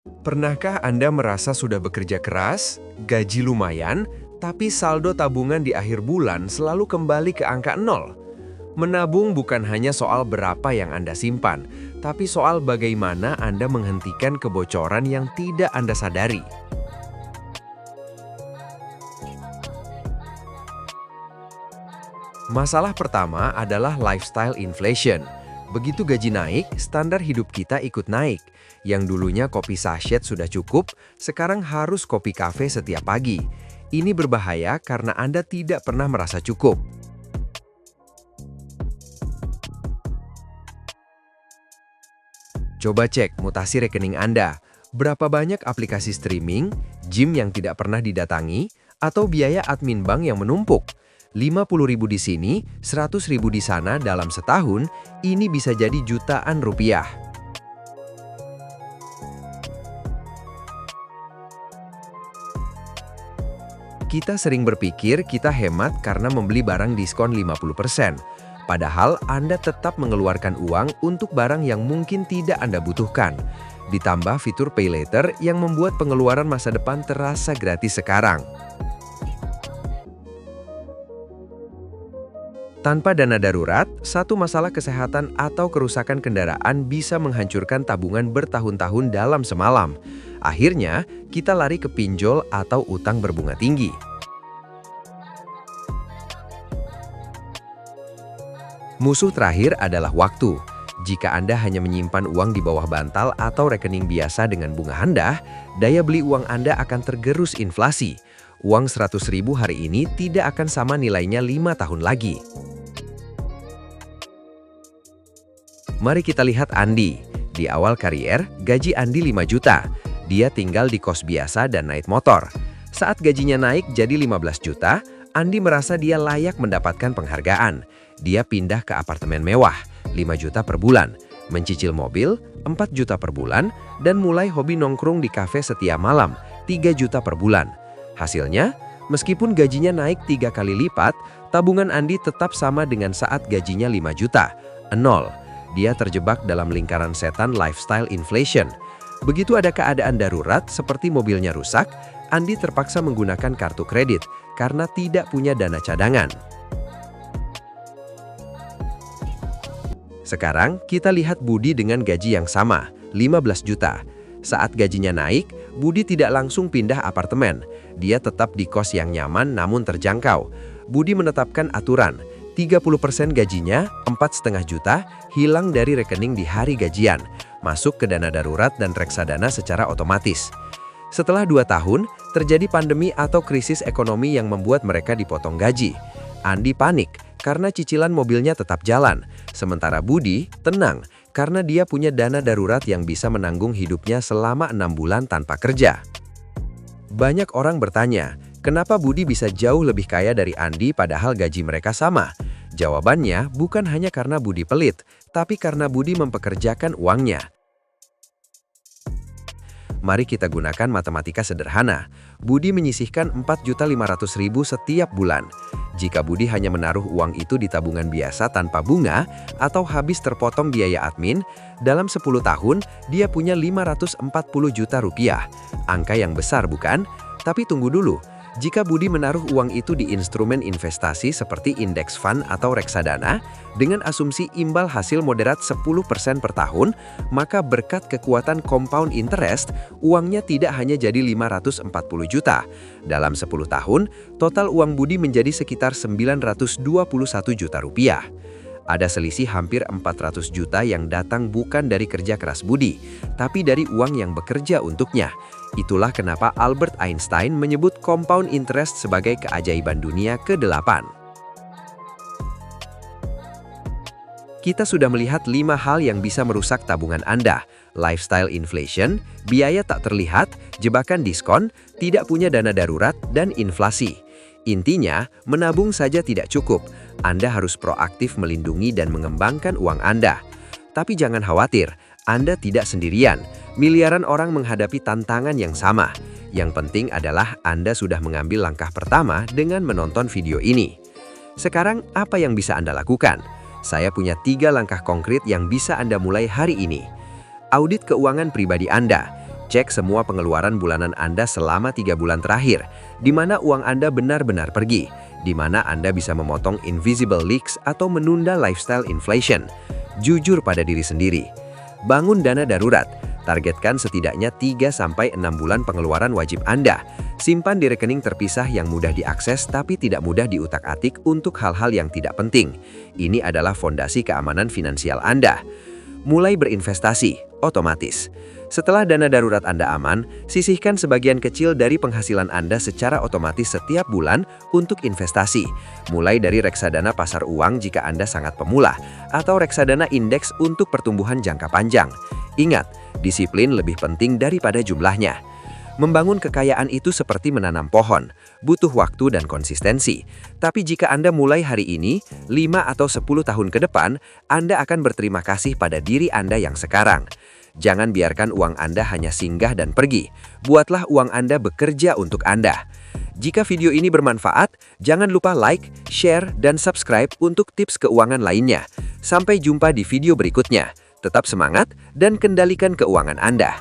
Pernahkah Anda merasa sudah bekerja keras, gaji lumayan, tapi saldo tabungan di akhir bulan selalu kembali ke angka nol? Menabung bukan hanya soal berapa yang Anda simpan, tapi soal bagaimana Anda menghentikan kebocoran yang tidak Anda sadari. Masalah pertama adalah lifestyle inflation. Begitu gaji naik, standar hidup kita ikut naik. Yang dulunya kopi sachet sudah cukup, sekarang harus kopi kafe setiap pagi. Ini berbahaya karena Anda tidak pernah merasa cukup. Coba cek mutasi rekening Anda. Berapa banyak aplikasi streaming, gym yang tidak pernah didatangi, atau biaya admin bank yang menumpuk? 50.000 di sini, 100.000 di sana dalam setahun, ini bisa jadi jutaan rupiah. Kita sering berpikir kita hemat karena membeli barang diskon 50%. Padahal Anda tetap mengeluarkan uang untuk barang yang mungkin tidak Anda butuhkan. Ditambah fitur pay later yang membuat pengeluaran masa depan terasa gratis sekarang. Tanpa dana darurat, satu masalah kesehatan atau kerusakan kendaraan bisa menghancurkan tabungan bertahun-tahun dalam semalam. Akhirnya, kita lari ke pinjol atau utang berbunga tinggi. Musuh terakhir adalah waktu. Jika Anda hanya menyimpan uang di bawah bantal atau rekening biasa dengan bunga rendah, daya beli uang Anda akan tergerus inflasi. Uang 100.000 hari ini tidak akan sama nilainya 5 tahun lagi. Mari kita lihat Andi. Di awal karier, gaji Andi 5 juta. Dia tinggal di kos biasa dan naik motor. Saat gajinya naik jadi 15 juta, Andi merasa dia layak mendapatkan penghargaan. Dia pindah ke apartemen mewah, 5 juta per bulan, mencicil mobil, 4 juta per bulan, dan mulai hobi nongkrong di kafe setiap malam, 3 juta per bulan. Hasilnya, meskipun gajinya naik 3 kali lipat, tabungan Andi tetap sama dengan saat gajinya 5 juta, nol. Dia terjebak dalam lingkaran setan lifestyle inflation. Begitu ada keadaan darurat seperti mobilnya rusak, Andi terpaksa menggunakan kartu kredit karena tidak punya dana cadangan. Sekarang kita lihat Budi dengan gaji yang sama, 15 juta. Saat gajinya naik, Budi tidak langsung pindah apartemen. Dia tetap di kos yang nyaman namun terjangkau. Budi menetapkan aturan, 30% gajinya, 4,5 juta, hilang dari rekening di hari gajian, masuk ke dana darurat dan reksadana secara otomatis. Setelah 2 tahun, terjadi pandemi atau krisis ekonomi yang membuat mereka dipotong gaji. Andi panik karena cicilan mobilnya tetap jalan, sementara Budi tenang karena dia punya dana darurat yang bisa menanggung hidupnya selama 6 bulan tanpa kerja. Banyak orang bertanya, kenapa Budi bisa jauh lebih kaya dari Andi padahal gaji mereka sama? Jawabannya bukan hanya karena Budi pelit, tapi karena Budi mempekerjakan uangnya. Mari kita gunakan matematika sederhana. Budi menyisihkan 4.500.000 setiap bulan. Jika Budi hanya menaruh uang itu di tabungan biasa tanpa bunga atau habis terpotong biaya admin, dalam 10 tahun dia punya 540 juta rupiah. Angka yang besar bukan? Tapi tunggu dulu. Jika Budi menaruh uang itu di instrumen investasi seperti indeks fund atau reksadana, dengan asumsi imbal hasil moderat 10% per tahun, maka berkat kekuatan compound interest, uangnya tidak hanya jadi 540 juta. Dalam 10 tahun, total uang Budi menjadi sekitar 921 juta rupiah. Ada selisih hampir 400 juta yang datang bukan dari kerja keras Budi, tapi dari uang yang bekerja untuknya. Itulah kenapa Albert Einstein menyebut compound interest sebagai keajaiban dunia ke-8. Kita sudah melihat 5 hal yang bisa merusak tabungan Anda. Lifestyle inflation, biaya tak terlihat, jebakan diskon, tidak punya dana darurat, dan inflasi. Intinya, menabung saja tidak cukup. Anda harus proaktif melindungi dan mengembangkan uang Anda. Tapi jangan khawatir, Anda tidak sendirian. Miliaran orang menghadapi tantangan yang sama. Yang penting adalah Anda sudah mengambil langkah pertama dengan menonton video ini. Sekarang, apa yang bisa Anda lakukan? Saya punya 3 langkah konkret yang bisa Anda mulai hari ini. Audit keuangan pribadi Anda. Cek semua pengeluaran bulanan Anda selama 3 bulan terakhir, di mana uang Anda benar-benar pergi, di mana Anda bisa memotong invisible leaks atau menunda lifestyle inflation. Jujur pada diri sendiri. Bangun dana darurat. Targetkan setidaknya 3-6 bulan pengeluaran wajib Anda. Simpan di rekening terpisah yang mudah diakses tapi tidak mudah diutak-atik untuk hal-hal yang tidak penting. Ini adalah fondasi keamanan finansial Anda. Mulai berinvestasi, otomatis. Setelah dana darurat Anda aman, sisihkan sebagian kecil dari penghasilan Anda secara otomatis setiap bulan untuk investasi. Mulai dari reksadana pasar uang jika Anda sangat pemula, atau reksadana indeks untuk pertumbuhan jangka panjang. Ingat, disiplin lebih penting daripada jumlahnya. Membangun kekayaan itu seperti menanam pohon, butuh waktu dan konsistensi. Tapi jika Anda mulai hari ini, 5 atau 10 tahun ke depan, Anda akan berterima kasih pada diri Anda yang sekarang. Jangan biarkan uang Anda hanya singgah dan pergi. Buatlah uang Anda bekerja untuk Anda. Jika video ini bermanfaat, jangan lupa like, share, dan subscribe untuk tips keuangan lainnya. Sampai jumpa di video berikutnya. Tetap semangat dan kendalikan keuangan Anda.